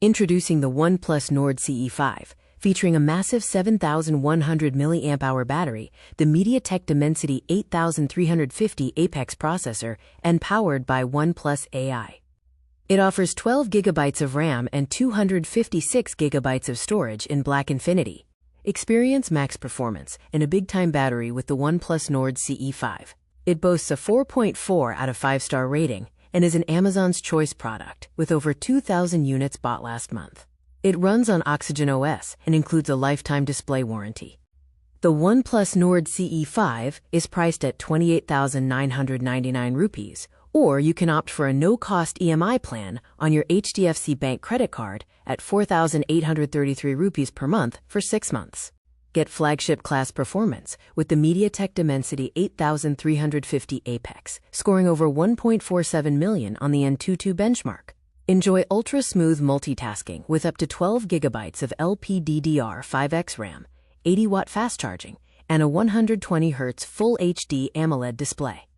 Introducing the OnePlus Nord CE5. Featuring a massive 7,100 mAh battery, the MediaTek Dimensity 8350 Apex processor, and powered by OnePlus AI. It offers 12 GB of RAM and 256 GB of storage in Black Infinity. Experience max performance and a big-time battery with the OnePlus Nord CE5. It boasts a 4.4 out of 5-star rating and is an Amazon's Choice product, with over 2,000 units bought last month. It runs on Oxygen OS and includes a lifetime display warranty. The OnePlus Nord CE5 is priced at 28,999 rupees, or you can opt for a no-cost EMI plan on your HDFC Bank credit card at 4,833 rupees per month for 6 months. Get flagship-class performance with the MediaTek Dimensity 8350 Apex, scoring over 1.47 million on the N22 benchmark. Enjoy ultra-smooth multitasking with up to 12 GB of LPDDR5X RAM, 80-watt fast charging, and a 120Hz Full HD AMOLED display.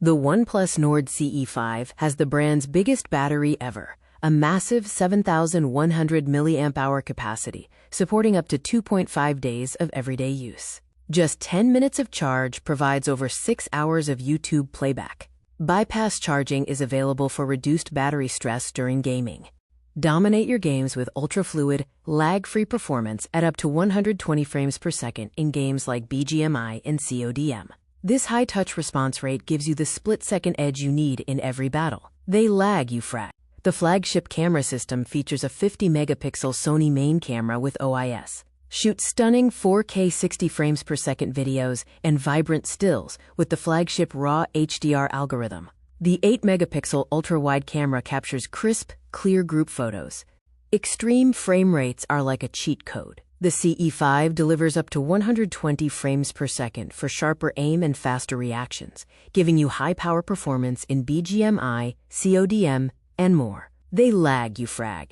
The OnePlus Nord CE5 has the brand's biggest battery ever, a massive 7,100 mAh capacity, supporting up to 2.5 days of everyday use. Just 10 minutes of charge provides over 6 hours of YouTube playback. Bypass charging is available for reduced battery stress during gaming. Dominate your games with ultra-fluid, lag-free performance at up to 120 frames per second in games like BGMI and CODM. This high-touch response rate gives you the split-second edge you need in every battle. They lag, you frag. The flagship camera system features a 50-megapixel Sony main camera with OIS. Shoot stunning 4K 60 frames per second videos and vibrant stills with the flagship RAW HDR algorithm. The 8-megapixel ultra-wide camera captures crisp, clear group photos. Extreme frame rates are like a cheat code. The CE5 delivers up to 120 frames per second for sharper aim and faster reactions, giving you high-power performance in BGMI, CODM, and more. They lag, you frag.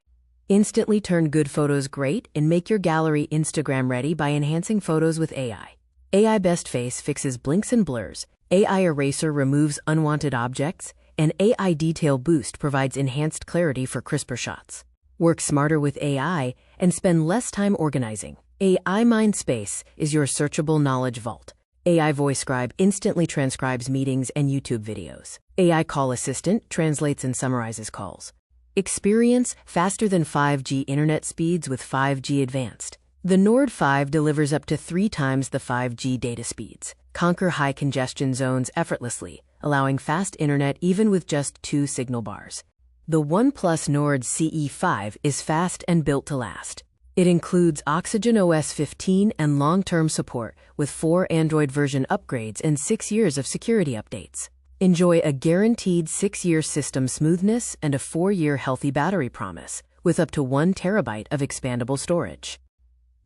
Instantly turn good photos great and make your gallery Instagram ready by enhancing photos with AI. AI Best Face fixes blinks and blurs, AI Eraser removes unwanted objects, and AI Detail Boost provides enhanced clarity for crisper shots. Work smarter with AI and spend less time organizing. AI Mindspace is your searchable knowledge vault. AI Voice Scribe instantly transcribes meetings and YouTube videos. AI Call Assistant translates and summarizes calls. Experience faster than 5G internet speeds with 5G Advanced. The Nord 5 delivers up to 3 times the 5G data speeds. Conquer high congestion zones effortlessly, allowing fast internet even with just 2 signal bars. The OnePlus Nord CE5 is fast and built to last. It includes Oxygen OS 15 and long-term support with 4 Android version upgrades and 6 years of security updates. Enjoy a guaranteed 6-year system smoothness and a 4-year healthy battery promise, with up to 1 terabyte of expandable storage.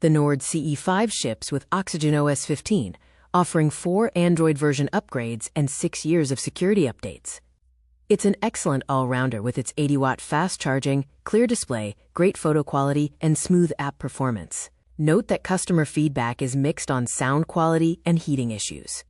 The Nord CE5 ships with Oxygen OS 15, offering 4 Android version upgrades and 6 years of security updates. It's an excellent all-rounder with its 80-watt fast charging, clear display, great photo quality, and smooth app performance. Note that customer feedback is mixed on sound quality and heating issues.